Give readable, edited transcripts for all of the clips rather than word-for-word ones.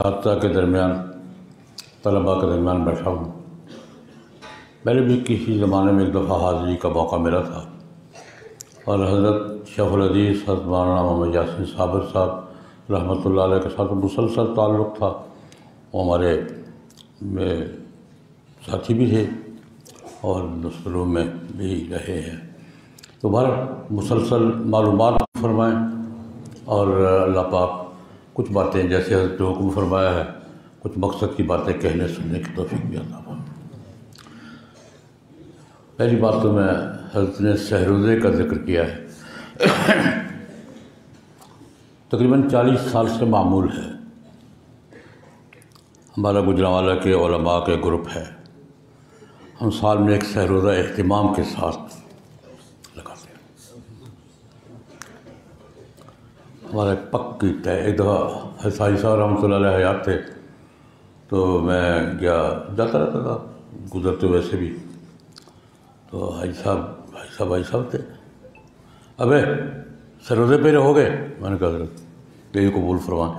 اساتذہ کے درمیان، طلباء کے درمیان بیٹھا ہوں۔ پہلے بھی کسی زمانے میں ایک دفعہ حاضری کا موقع ملا تھا، اور حضرت شیخ الحدیث حضرت مولانا محمد یاسین صابر صاحب رحمۃ اللہ علیہ کے ساتھ مسلسل تعلق تھا۔ وہ ہمارے ساتھی بھی تھے اور نسلوں میں بھی رہے ہیں، تو بہر مسلسل معلومات فرمائیں، اور اللہ پاک کچھ باتیں جیسے حضرت نے حکم فرمایا ہے، کچھ مقصد کی باتیں کہنے سننے کی توفیق بھی عطا فرمائے۔ پہلی بات تو میں حضرت نے سہروزے کا ذکر کیا ہے، تقریباً 40 سال سے معمول ہے، ہمارا گجرانوالہ کے علماء کے گروپ ہے، ہم سال میں ایک سہروزہ اہتمام کے ساتھ لگاتے ہیں۔ ہمارا ایک پکی طے، ایک دفعہ حضرت حاجی صاحب رحمۃ اللہ علیہ حیات تھے، تو میں جاتا رہتا تھا گزرتے ویسے بھی، تو حاجی صاحب تھے، ابے سروزے پہ رہو گے؟ میں نے کہا حضرت یہی قبول فرمائیں۔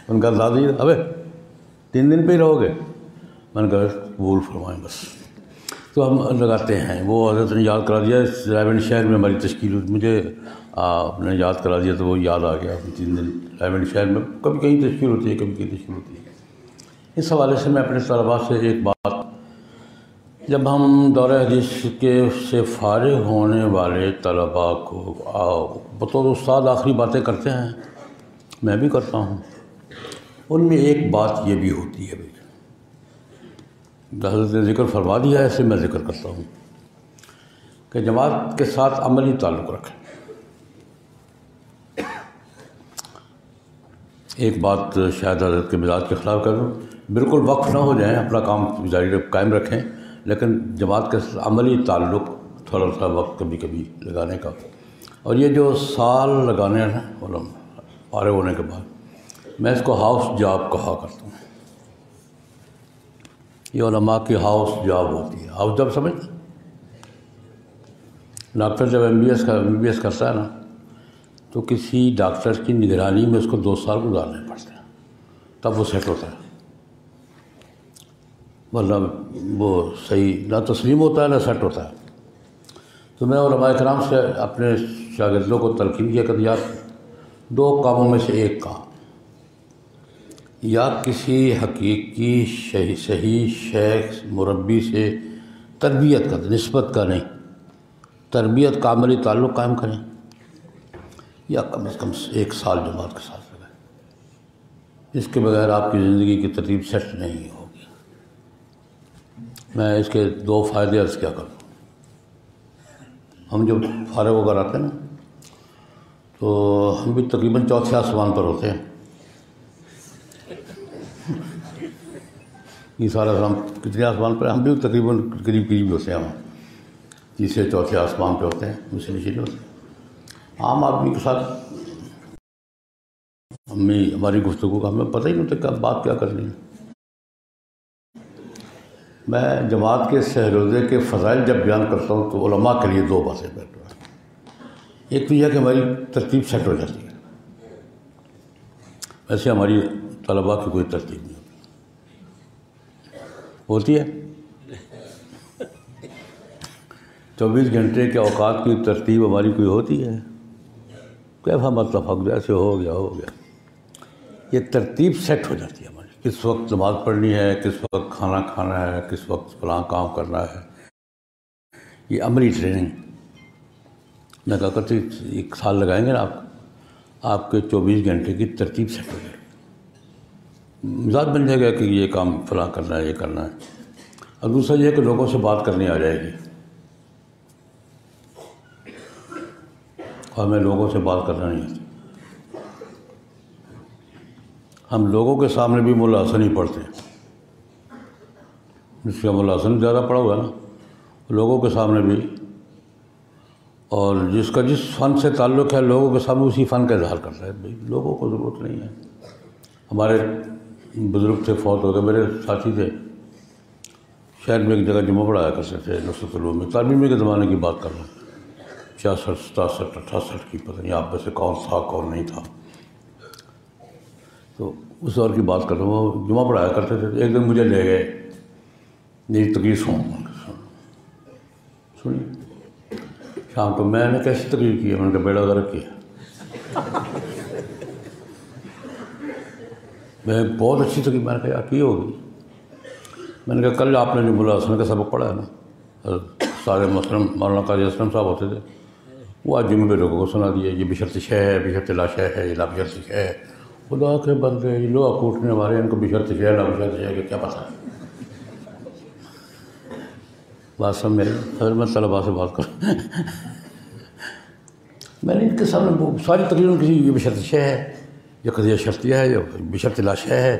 ان کا دادی ابے 3 دن پہ ہی رہو گے؟ میں نے کہا قبول فرمائیں بس۔ تو ہم لگاتے ہیں، وہ حضرت نے یاد کرا دیا، رائے شہر میں ہماری تشکیل ہوئی، مجھے آپ نے یاد کرا دیا تو وہ یاد آ گیا۔ 3 دن رائے شہر میں کبھی کہیں تشکیل ہوتی ہے، کبھی کہیں تشکیل ہوتی ہے۔ اس حوالے سے میں اپنے طلباء سے ایک بات، جب ہم دورہ حدیث سے فارغ ہونے والے طلباء کو بطور استاد آخری باتیں کرتے ہیں، میں بھی کرتا ہوں، ان میں ایک بات یہ بھی ہوتی ہے، حضرت نے ذکر فرما دیا ہے، ایسے میں ذکر کرتا ہوں کہ جماعت کے ساتھ عملی تعلق رکھیں۔ ایک بات شاید حضرت کے مزاج کے خلاف کر دوں، بالکل وقف نہ ہو جائیں، اپنا کام جاری قائم رکھیں، لیکن جماعت کے ساتھ عملی تعلق تھوڑا سا وقت کبھی کبھی لگانے کا۔ اور یہ جو سال لگانے ہیں فارغ ہونے کے بعد، میں اس کو ہاؤس جاب کہا کرتا ہوں۔ یہ علماء کی ہاؤس جاب ہوتی ہے۔ ہاؤس جاب سمجھتے ہیں؟ ڈاکٹر جب MBBS کرتا ہے نا، تو کسی ڈاکٹر کی نگرانی میں اس کو 2 سال گزارنے پڑتے ہیں، تب وہ سیٹ ہوتا ہے، ورنہ وہ صحیح نہ تسلیم ہوتا ہے نہ سیٹ ہوتا ہے۔ تو میں علماء کرام سے اپنے شاگردوں کو تلقین کیا کہ یار 2 کاموں میں سے ایک کام، یا کسی حقیقی صحیح شیخ مربی سے تربیت کا، نسبت کا نہیں، تربیت کا عملی تعلق قائم کریں، یا کم از کم 1 سال جماعت کے ساتھ لگائیں۔ اس کے بغیر آپ کی زندگی کی ترتیب سیٹ نہیں ہوگی۔ میں اس کے 2 فائدے عرض کیا کروں۔ ہم جب فارغ ہو کر آتے ہیں نا، تو ہم بھی تقریباً 4تھے آسمان پر ہوتے ہیں۔ یہ سارا ہم کتنے آسمان پر، ہم بھی تقریباً قریب ہوتے ہیں، ہم 3 4 آسمان پہ ہوتے ہیں، مجھ سے نیچے نہیں ہوتے۔ عام آدمی کے ساتھ ہماری گفتگو کا ہمیں پتہ ہی نہیں ہوتا کہ بات کیا کرنی ہے۔ میں جماعت کے سہروزے کے فضائل جب بیان کرتا ہوں تو علماء کے لیے 2 باتیں بیٹھ رہا ہے۔ ایک تو یہ کہ ہماری ترتیب سیٹ ہو جاتی ہے، ویسے ہماری طلباء کی کوئی ترتیب نہیں ہوتی ہے۔ 24 گھنٹے کے اوقات کی ترتیب ہماری کوئی ہوتی ہے؟ کیسا متفق جیسے ہو گیا۔ یہ ترتیب سیٹ ہو جاتی ہے ہماری، کس وقت نماز پڑھنی ہے، کس وقت کھانا کھانا ہے، کس وقت فلاں کام کرنا ہے۔ یہ عملی ٹریننگ میں کہا کرتی 1 سال لگائیں گے نا آپ کے 24 گھنٹے کی ترتیب سیٹ ہو جائے گی، مزاج بن جائے گا کہ یہ کام فلاں کرنا ہے، یہ کرنا ہے۔ اور دوسرا یہ ہے کہ لوگوں سے بات کرنی آ جائے گی، اور ہمیں لوگوں سے بات کرنا نہیں آتی۔ ہم لوگوں کے سامنے بھی مولا حسن ہی پڑھتے ہیں، جس کا مولا حسن زیادہ پڑھا ہوا ہے نا، لوگوں کے سامنے بھی، اور جس کا جس فن سے تعلق ہے لوگوں کے سامنے اسی فن کا اظہار کرتا ہے۔ بھائی لوگوں کو ضرورت نہیں ہے۔ ہمارے بزرگ تھے، فوت ہو گئے، میرے ساتھی تھے، شہر میں ایک جگہ جمعہ پڑھایا کرتے تھے، نصرت علوم میں، تعلیمی کے زمانے کی بات کر رہا ہوں، 66 67 68 کی، پتہ نہیں آپ میں سے کون تھا کون نہیں تھا۔ تو اس دور کی بات کرتا ہوں، وہ جمعہ پڑھایا کرتے تھے. ایک دن مجھے لے گئے، میری تقریر سنی شام کو. میں نے کیسی تقریر کی ہے؟ میں نے کہا بیڑا غرق کیا. میں بہت اچھی تقریر. میں نے کہا کی ہوگی؟ میں نے کہا کل آپ نے جو ملا حسن کا سبق پڑھا ہے نا، سارے مسلم مولانا قاضی اسلم صاحب ہوتے تھے، وہ آج جمعے پہ لوگوں کو سنا دیا. یہ بشرط شے ہے، بشرط لا شے ہے، یہ لا بشرط شے ہے. خدا کے بندے، یہ لوہا کوٹنے والے، ان کو بشرط شے لا بشرط شے کہ کیا پتہ ہے. بات سب میرے اگر میں طلباء سے بات کروں، میں نے ان کے سامنے ساری تقریروں کی یہ بشرط شے ہے، یہ قضیہ شرطیہ ہے، یہ بشرط لا شے ہے.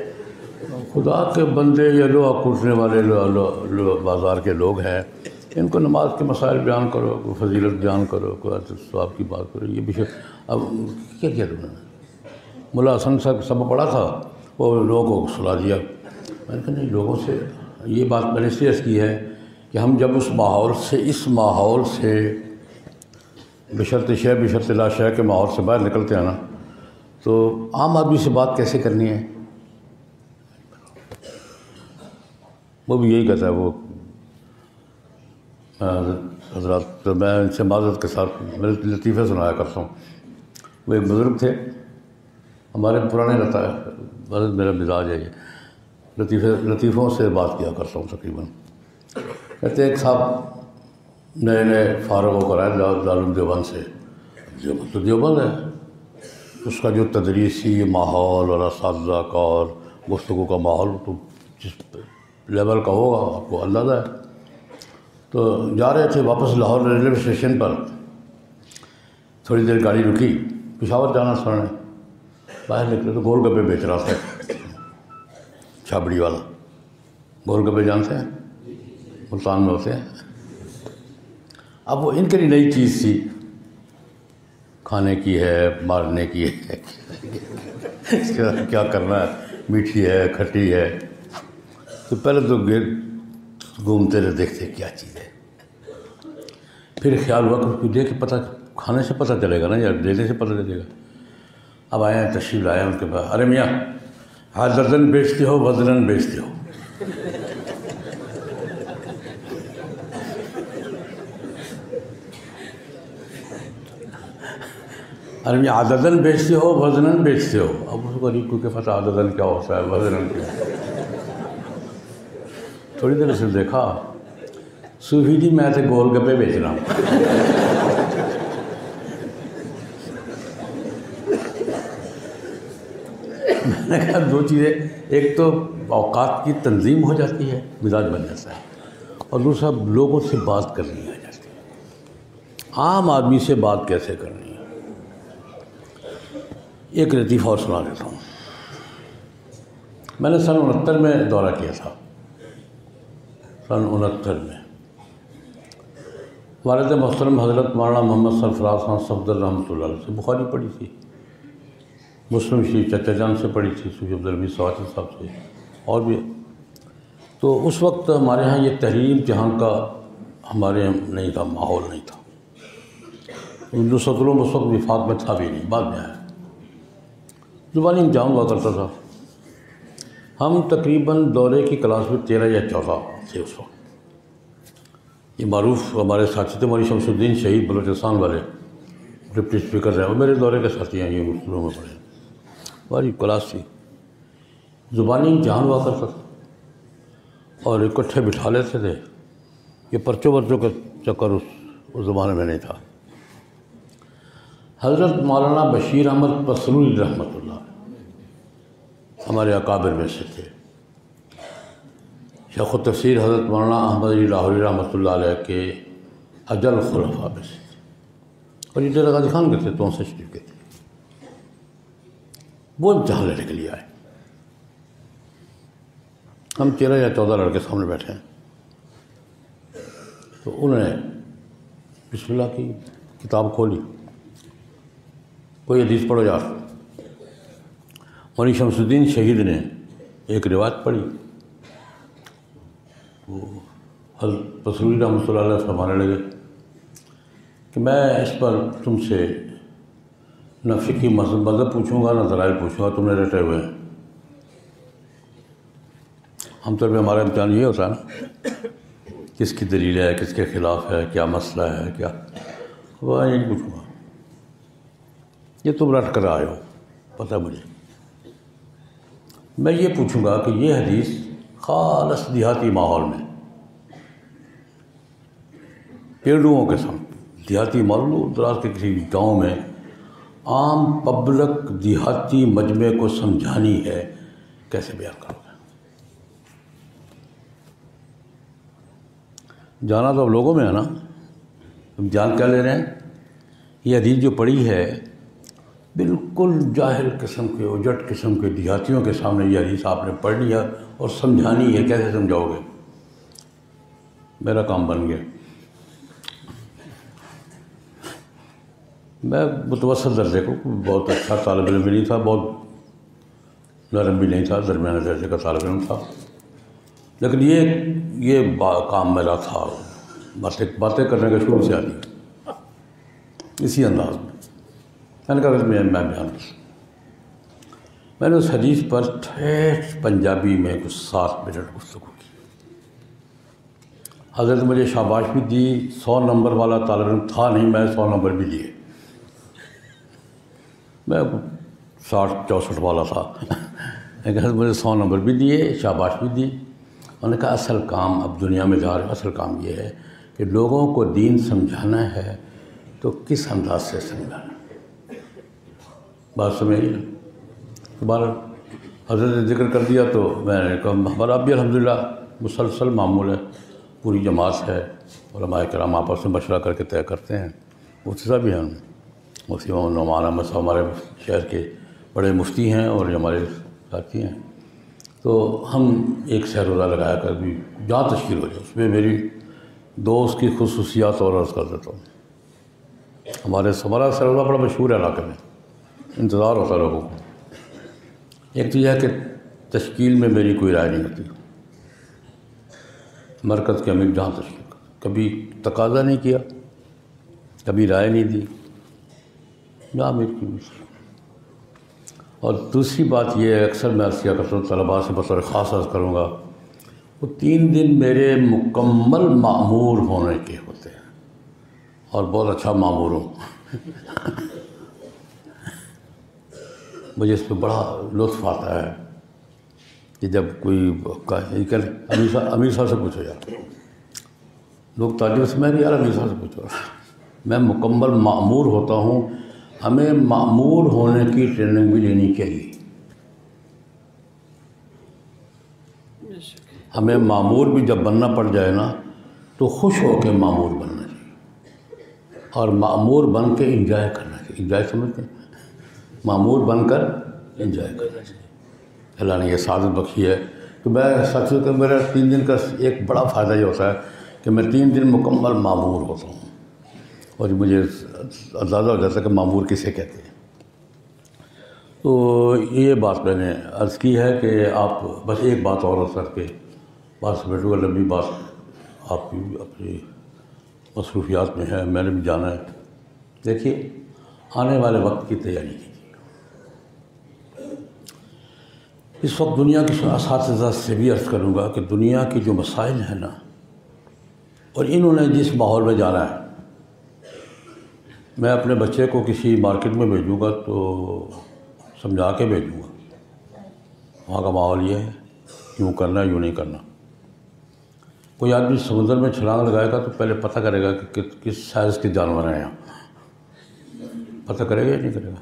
خدا کے بندے، یہ لوہا کوٹنے والے بازار کے لوگ ہیں، ان کو نماز کے مسائل بیان کرو، کوئی فضیلت بیان کرو، کوئی ثواب کی بات کرو. یہ بشرط اب کیا کیا تم نے؟ ملا حسن صاحب سبق پڑھا تھا، وہ لوگوں کو سلا دیا. میں نے کہا نہیں، لوگوں سے یہ بات میں نے اس لیے کی ہے کہ ہم جب اس ماحول سے بشرط شے بشرط لا شے کے ماحول سے باہر نکلتے ہیں نا، تو عام آدمی سے بات کیسے کرنی ہے. وہ بھی یہی کہتا ہے. وہ حضرات، میں ان سے معذرت کے ساتھ میرے لطیفے سنایا کرتا ہوں. وہ ایک بزرگ تھے ہمارے، پرانے رہتا ہے، بس میرا مزاج ہے یہ، لطیفوں سے بات کیا کرتا ہوں تقریباً. کہتے ایک صاحب نئے فارغ ہو کر آئے دارالعلوم دیوبند سے. دیوبند تو دیوبند ہے، اس کا جو تدریسی ماحول اور اساتذہ کا اور گفتگو کا ماحول تو جس لیول کا ہوگا آپ کو اندازہ ہے. تو جا رہے تھے واپس لاہور ریلوے اسٹیشن پر، تھوڑی دیر گاڑی رکی، پشاور جانا سننے. باہر نکلے تو گول گپے بیچ رہا تھا، چھابڑی والا. گول گپے جانتے ہیں؟ ملتان میں ہوتے ہیں. اب وہ ان کے لیے نئی چیز تھی، کھانے کی ہے، مارنے کی ہے، کیا کرنا ہے، میٹھی ہے، کھٹی ہے. تو پہلے تو گھومتے رہے، دیکھتے کیا چیز ہے. پھر خیال ہوا کہ دے کے پتہ، کھانے سے پتہ چلے گا نا، یا دینے سے پتہ چلے گا. اب آئے ہیں، تشریف لائے ان کے پاس. ارے میاں، ہاں درجن بیچتے ہو وزنن بیچتے ہو؟ ارے میاں، عددن بیچتے ہو وزنن بیچتے ہو؟ اب اس کو غریب کو کیا پتہ عددن کیا ہوتا ہے، وزنن کیا. تھوڑی دیر سے دیکھا، صوفی جی میں تو گول گپے بیچ رہا ہوں. میں نے کہا دو چیزیں، ایک تو اوقات کی تنظیم ہو جاتی ہے، مزاج بن جاتا ہے، اور دوسرا لوگوں سے بات کرنی آ جاتی ہے. عام آدمی سے بات کیسے کرنی ہے. ایک لطیفہ اور سنا دیتا ہوں. میں نے سن 69 میں دورہ کیا تھا. سن 69 میں والد محترم حضرت مولانا محمد سرفراز خان صفدر رحمۃ اللہ علیہ سے بخاری پڑھی تھی، مسلم شریف چچا جان سے پڑھی تھی، صوفی عبدالحمید سواتی صاحب سے، اور بھی. تو اس وقت ہمارے ہاں یہ تحریر جہاں کا ہمارے نہیں تھا، ماحول نہیں تھا. نصرت العلوم اس وقت وفاق میں تھا بھی نہیں، بعد میں آیا. زبانی امتحان ہوا کرتا تھا. ہم تقریباً دورے کی کلاس میں 13 یا 14 تھے اس وقت. یہ معروف ہمارے ساتھی تھے، مولوی شمس الدین شہید بلوچستان والے، ڈپٹی اسپیکر رہے، وہ میرے دورے کے ساتھی ہیں، یہ اردو میں پڑھے. ہماری کلاس تھی، زبانی امتحان ہوا کرتا تھا، اور اکٹھے بٹھا لیتے تھے. یہ پرچوں ورچوں کا چکر اس زمانے میں نہیں تھا. حضرت مولانا بشیر احمد پسرول رحمۃ اللہ ہمارے اکابر میں سے تھے. شیخ التفسیر حضرت مولانا احمد علی لاہوری رحمۃ اللہ علیہ کے اجل خلفاء میں سے تھے، اور یہ ڈیرہ غازی خان کے تھے، تو سے شریف کے تھے. وہ امتحان لینے کے لیے آئے. ہم 13 یا 14 لڑکے سامنے بیٹھے ہیں. تو انہوں نے بسم اللہ کی کتاب کھولی، کوئی حدیث پڑھو یار. مولوی شمس الدین شہید نے ایک روایت پڑھی. وہ حضرت پسروری رحمۃ اللہ علیہ فرمانے لگے کہ میں اس پر تم سے نہ فقہی مذہب پوچھوں گا، نہ دلائل پوچھوں گا، تم نے رٹے ہوئے ہیں. عام طور پہ ہمارا امتحان یہ ہوتا ہے نا، کس کی دلیل ہے، کس کے خلاف ہے، کیا مسئلہ ہے، کیا، وہ یہ نہیں پوچھوں گا، یہ تم رٹ کر آئے ہو، پتہ مجھے. میں یہ پوچھوں گا کہ یہ حدیث خالص دیہاتی ماحول میں، پیڑوں کے ساتھ، دیہاتی ماحول دور دراز کے کسی گاؤں میں عام پبلک دیہاتی مجمع کو سمجھانی ہے، کیسے بیان کرو گے؟ جانا تو اب لوگوں میں ہے نا، تم جان کیا لے رہے ہیں؟ یہ حدیث جو پڑھی ہے بالکل جاہل قسم کے، اجٹ قسم کے دیہاتیوں کے سامنے یہ حدیث آپ نے پڑھنی ہے اور سمجھانی ہے، کیسے سمجھاؤ گے؟ میرا کام بن گیا. میں متوسط درجے کو، بہت اچھا طالب علم بھی نہیں تھا، بہت نرم بھی نہیں تھا، درمیانے درجے کا طالب علم تھا، لیکن یہ کام میرا تھا، باتیں کرنے کا شروع سے آدھی اسی انداز میں. میں نے کہا کہ میں بیان کروں. میں نے اس حدیث پر ٹھیٹھ پنجابی میں کچھ 7 منٹ گفتگو کی. حضرت مجھے شاباش بھی دی، 100 نمبر والا طالب علم تھا نہیں، میں 100 نمبر بھی دیے. میں 60-64 والا تھا، لیکن حضرت مجھے 100 نمبر بھی دیے، شاباش بھی دی. انہوں نے کہا اصل کام اب دنیا میں جا رہے، اصل کام یہ ہے کہ لوگوں کو دین سمجھانا ہے تو کس انداز سے سمجھانا. بات سمجھ نا. دوبارہ حضرت نے ذکر کر دیا تو میں نے کہا ہمارا اب بھی الحمدللہ مسلسل معمول ہے، پوری جماعت ہے، علماء کرام آپس میں مشورہ کر کے طے کرتے ہیں. مفتی صاحب بھی ہیں، مفتی محمد نعمان احمد صاحب ہمارے شہر کے بڑے مفتی ہیں اور ہمارے ساتھی ہیں. تو ہم ایک سیر روزہ لگایا کر بھی جہاں تشکیل ہو جائے، اس میں میری دوست کی خصوصیات اور عرض کر دیتا ہوں. ہمارا سیر روزہ بڑا مشہور ہے علاقے میں، انتظار ہوتا ہے لوگوں کو. ایک تو یہ ہے کہ تشکیل میں میری کوئی رائے نہیں ہوتی، مرکز کے امیر جہاں تشکیل کر، کبھی تقاضا نہیں کیا، کبھی رائے نہیں دی، جہاں امیر کی مرضی. اور دوسری بات یہ ہے، اکثر میں عرض کیا کرتا ہوں، طلباء سے بطور خاص عرض کروں گا، وہ 3 دن میرے مکمل معمور ہونے کے ہوتے ہیں، اور بہت اچھا معمور ہوں. مجھے اس پہ بڑا لطف آتا ہے کہ جب کوئی امیر صاحب سے پوچھو یار، لوگ تعجب سے، میں یار امیر صاحب سے پوچھو، میں مکمل معمور ہوتا ہوں. ہمیں معمور ہونے کی ٹریننگ بھی لینی چاہیے. ہمیں معمور بھی جب بننا پڑ جائے نا تو خوش ہو کے معمور بننا چاہیے، اور معمور بن کے انجوائے کرنا چاہیے. انجوائے سمجھتے ہیں؟ معمور بن کر انجوائے کرنا چاہیے. اللہ نے یہ سعادت بخشی ہے. تو میں سچ کہ میرا 3 دن کا ایک بڑا فائدہ یہ ہوتا ہے کہ میں 3 دن مکمل معمور ہوتا ہوں، اور مجھے اندازہ ہو جاتا ہے کہ معمور کسے کہتے ہیں. تو یہ بات میں نے عرض کی ہے کہ آپ بس ایک بات اور عرض کر کے بات سمیٹوں گا. لمبی بات آپ بھی اپنی مصروفیات میں ہے، میں نے بھی جانا ہے. دیکھیے، آنے والے وقت کی تیاری کیجیے. اس وقت دنیا کے اساتذہ سے بھی عرض کروں گا کہ دنیا کی جو مسائل ہیں نا، اور انہوں نے جس ماحول میں جانا ہے، میں اپنے بچے کو کسی مارکیٹ میں بھیجوں گا تو سمجھا کے بھیجوں گا، وہاں کا ماحول یہ ہے، یوں کرنا ہے، یوں نہیں کرنا. کوئی آدمی سمندر میں چھلانگ لگائے گا تو پہلے پتہ کرے گا کہ کس سائز کے جانور ہیں یہاں، پتہ کرے گا یا نہیں کرے گا.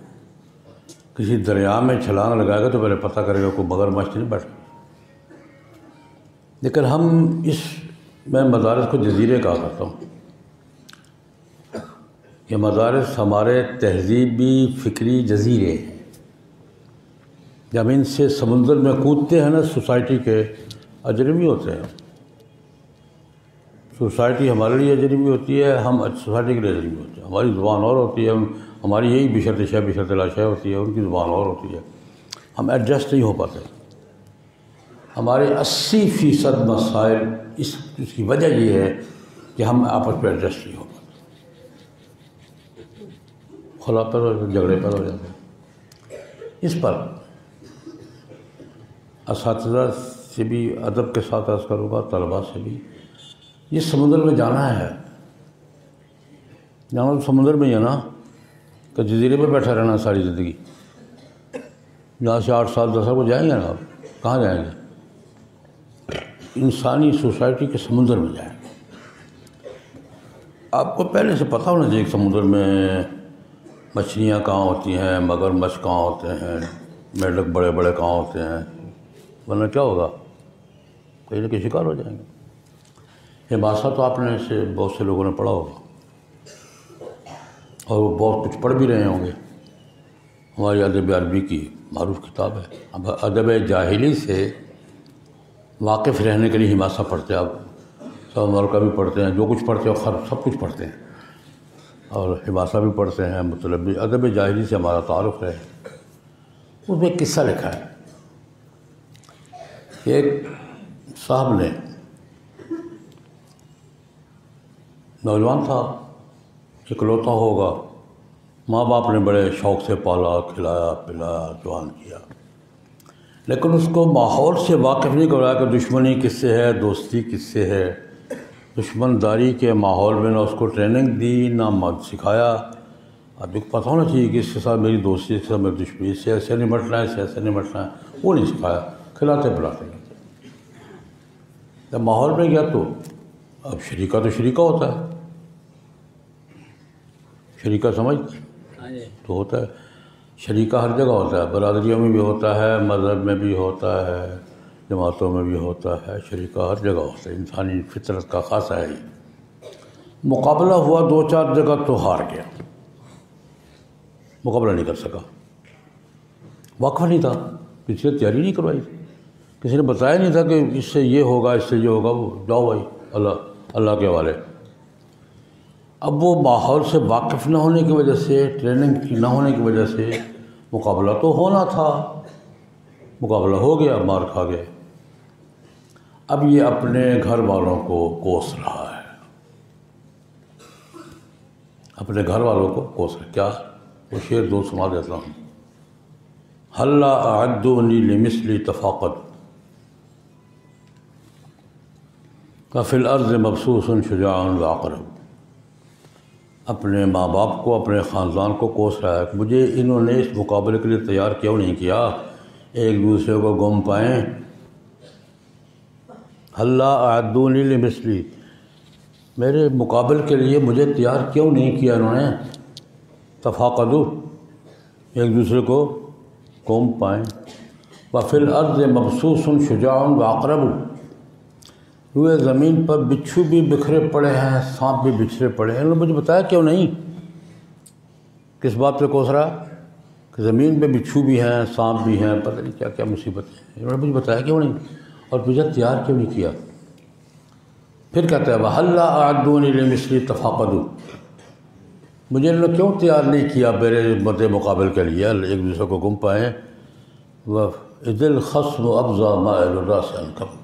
کسی دریا میں چھلانگ لگائے گا تو پہلے پتہ کرے گا کوئی بغیر مچھ نہیں بیٹھا. لیکن ہم میں مدارس کو جزیرے کہا کرتا ہوں. یہ مدارس ہمارے تہذیبی فکری جزیرے ہیں. جب ان سے سمندر میں کودتے ہیں نا، سوسائٹی کے اجنبی ہوتے ہیں. سوسائٹی ہمارے لیے اجنبی ہوتی ہے، ہم سوسائٹی کے لیے اجنبی ہوتے ہیں. ہماری زبان اور ہوتی ہے، ہماری یہی بشرط شے بشرط لا شے ہوتی ہے، ان کی زبان اور ہوتی ہے. ہم ایڈجسٹ نہیں ہو پاتے. ہمارے 80% مسائل اس کی وجہ یہ ہے کہ ہم آپس میں ایڈجسٹ نہیں ہو پاتے. خلا پر جھگڑے پر ہو جاتے ہیں. اس پر اساتذہ سے بھی ادب کے ساتھ عرض کروں گا، طلباء سے بھی، یہ سمندر میں جانا ہے، جانا تو سمندر میں ہی ہے نا، کہ جزیرے پہ بیٹھا رہنا ساری زندگی، یہاں سے 8 سال 10 سال کو جائیں گے نا، آپ کہاں جائیں گے؟ انسانی سوسائٹی کے سمندر میں جائیں گے۔ آپ کو پہلے سے پتہ ہونا چاہیے کہ سمندر میں مچھلیاں کہاں ہوتی ہیں، مگرمچھ کہاں ہوتے ہیں، میڈک بڑے بڑے کہاں ہوتے ہیں، ورنہ کیا ہوگا؟ کہیں نہ کہیں شکار ہو جائیں گے۔ یہ بادشاہ تو آپ نے سے بہت سے لوگوں نے پڑھا ہوگا، اور وہ بہت کچھ پڑھ بھی رہے ہوں گے۔ ہماری ادب عربی کی معروف کتاب ہے۔ اب ادب جاہلی سے واقف رہنے کے لیے ہماسہ پڑھتے ہیں، آپ سب مرکہ بھی پڑھتے ہیں، جو کچھ پڑھتے ہیں سب کچھ پڑھتے ہیں، اور ہماسہ بھی پڑھتے ہیں، مطلب بھی ادب جاہلی سے ہمارا تعارف ہے۔ اس میں ایک قصہ لکھا ہے کہ ایک صاحب نے، نوجوان تھا، اکلوتا ہوگا، ماں باپ نے بڑے شوق سے پالا، کھلایا پلایا، جوان کیا، لیکن اس کو ماحول سے واقف نہیں کرایا کہ دشمنی کس سے ہے، دوستی کس سے ہے۔ دشمن داری کے ماحول میں نہ اس کو ٹریننگ دی، نہ سکھایا۔ اب ایک پتہ ہونا چاہیے کہ اس کے ساتھ میری دوستی، اس کے ساتھ میری دشمنی، اس سے ایسے نمٹنا ہے، اس سے ایسے نمٹنا ہے، وہ نہیں سکھایا، کھلاتے پلاتے گئے۔ جب ماحول میں گیا تو اب شریکہ تو شریکہ ہوتا ہے، شریکہ سمجھ تو ہوتا ہے، شریکہ ہر جگہ ہوتا ہے، برادریوں میں بھی ہوتا ہے، مذہب میں بھی ہوتا ہے، جماعتوں میں بھی ہوتا ہے، شریکہ ہر جگہ ہوتا ہے، انسانی فطرت کا خاصہ ہے۔ مقابلہ ہوا 2-4 جگہ تو ہار گیا، مقابلہ نہیں کر سکا، واقف نہیں تھا، کسی نے تیاری نہیں کروائی تھی، کسی نے بتایا نہیں تھا کہ اس سے یہ ہوگا، اس سے یہ ہوگا، وہ جاؤ بھائی اللہ کے حوالے۔ اب وہ ماحول سے واقف نہ ہونے کی وجہ سے، ٹریننگ نہ ہونے کی وجہ سے مقابلہ تو ہونا تھا، مقابلہ ہو گیا، مار کھا گئے۔ اب یہ اپنے گھر والوں کو کوس رہا ہے، اپنے گھر والوں کو کوس رہا ہے۔ کیا؟ وہ شعر دو سنا دیتا ہوں۔ ہلا اعدونی لمثلی تفاقد فی الارض مبسوس شجاع وعقرب۔ اپنے ماں باپ کو، اپنے خاندان کو کوس رہا ہے کہ مجھے انہوں نے اس مقابلے کے لیے تیار کیوں نہیں کیا، ایک دوسرے کو گم پائیں۔ ہلا اعدونی لمثلی، میرے مقابل کے لیے مجھے تیار کیوں نہیں کیا انہوں نے، تفاقدوا، ایک دوسرے کو گم پائیں۔ وفی الارض مبسوس شجاع وعقرب، ہوئے زمین پر بچھو بھی بکھرے پڑے ہیں، سانپ بھی بچھڑے پڑے ہیں۔ انہوں نے مجھے بتایا کیوں نہیں؟ کس بات پہ کوس رہا؟ کہ زمین پہ بچھو بھی ہیں، سانپ بھی ہیں، پتہ نہیں کیا کیا مصیبتیں ہیں، انہوں نے مجھے بتایا کیوں نہیں، اور مجھے تیار کیوں نہیں کیا۔ پھر کہتا ہے وَهَلَّا أَعَدُّونِي لِمِثْلِي تَفَاقَدُوا، مجھے انہوں نے کیوں تیار نہیں کیا میرے مد مقابل کے لیے، ایک دوسرے کو گم پائیں۔ وَإِذِ الْخَصْمُ أَبْزَى مَائِلُ الرَّأْسِ عَنْ،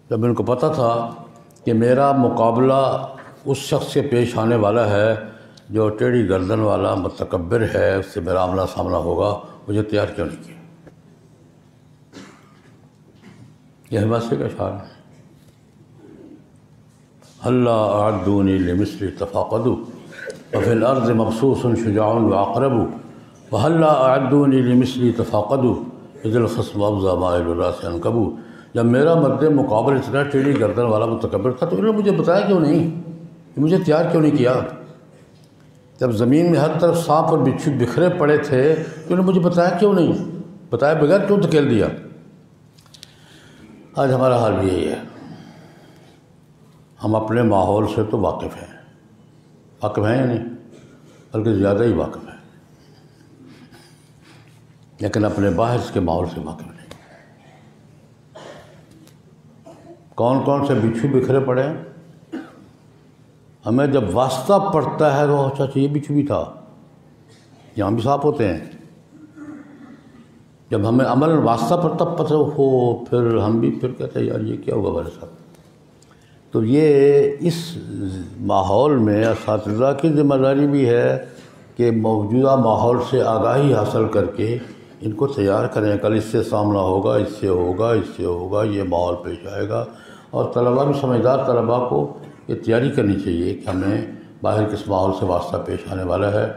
جب ان کو پتہ تھا کہ میرا مقابلہ اس شخص سے پیش آنے والا ہے جو ٹیڑھی گردن والا متکبر ہے، اس سے میرا آمنا سامنا ہوگا، مجھے تیار کیوں نہیں کیا۔ یہ حماسے کا اشعار ہے۔ ہلا اعدونی لمثلی تفاقدوا وفی الارض مبسوس شجاع وعقرب، وہلا اعدونی لمثلی تفاقدوا اذ الخصم ابزى مائل الراس عنقب۔ جب میرا مد مقابل اتنا ٹیڑھی گردن والا متکبر تھا تو انہوں نے مجھے بتایا کیوں نہیں، مجھے تیار کیوں نہیں کیا۔ جب زمین میں ہر طرف سانپ اور بچھو بکھرے پڑے تھے تو انہوں نے مجھے بتایا کیوں نہیں، بتایا بغیر کیوں دھکیل دیا۔ آج ہمارا حال بھی یہی ہے، ہم اپنے ماحول سے تو واقف ہیں یا نہیں، بلکہ زیادہ ہی واقف ہیں، لیکن اپنے باہر کے ماحول سے واقف نہیں۔ کون کون سے بچھو بکھرے پڑے ہیں، ہمیں جب واسطہ پڑتا ہے تو اچھا یہ بچھو بھی تھا، یہاں بھی سانپ ہوتے ہیں۔ جب ہمیں عمل واسطہ پڑتا پتہ ہو، پھر ہم بھی پھر کہتے ہیں یار یہ کیا ہوگا ہمارے ساتھ۔ تو یہ اس ماحول میں اساتذہ کی ذمہ داری بھی ہے کہ موجودہ ماحول سے آگاہی حاصل کر کے ان کو تیار کریں، کل اس سے سامنا ہوگا، اس سے ہوگا، یہ ماحول پیش آئے گا. اور طلباء بھی، سمجھدار طلباء کو یہ تیاری کرنی چاہیے کہ ہمیں باہر کس ماحول سے واسطہ پیش آنے والا ہے.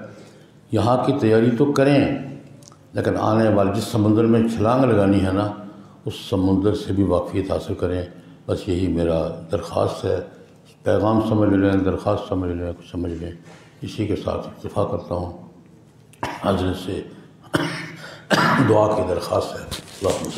یہاں کی تیاری تو کریں، لیکن آنے والے جس سمندر میں چھلانگ لگانی ہے نا، اس سمندر سے بھی واقفیت حاصل کریں. بس یہی میرا درخواست ہے. پیغام سمجھ لیں، درخواست سمجھ لیں، کچھ سمجھ لیں. اسی کے ساتھ اکتفا کرتا ہوں. حضرت سے دعا کی درخواست ہے. اللہ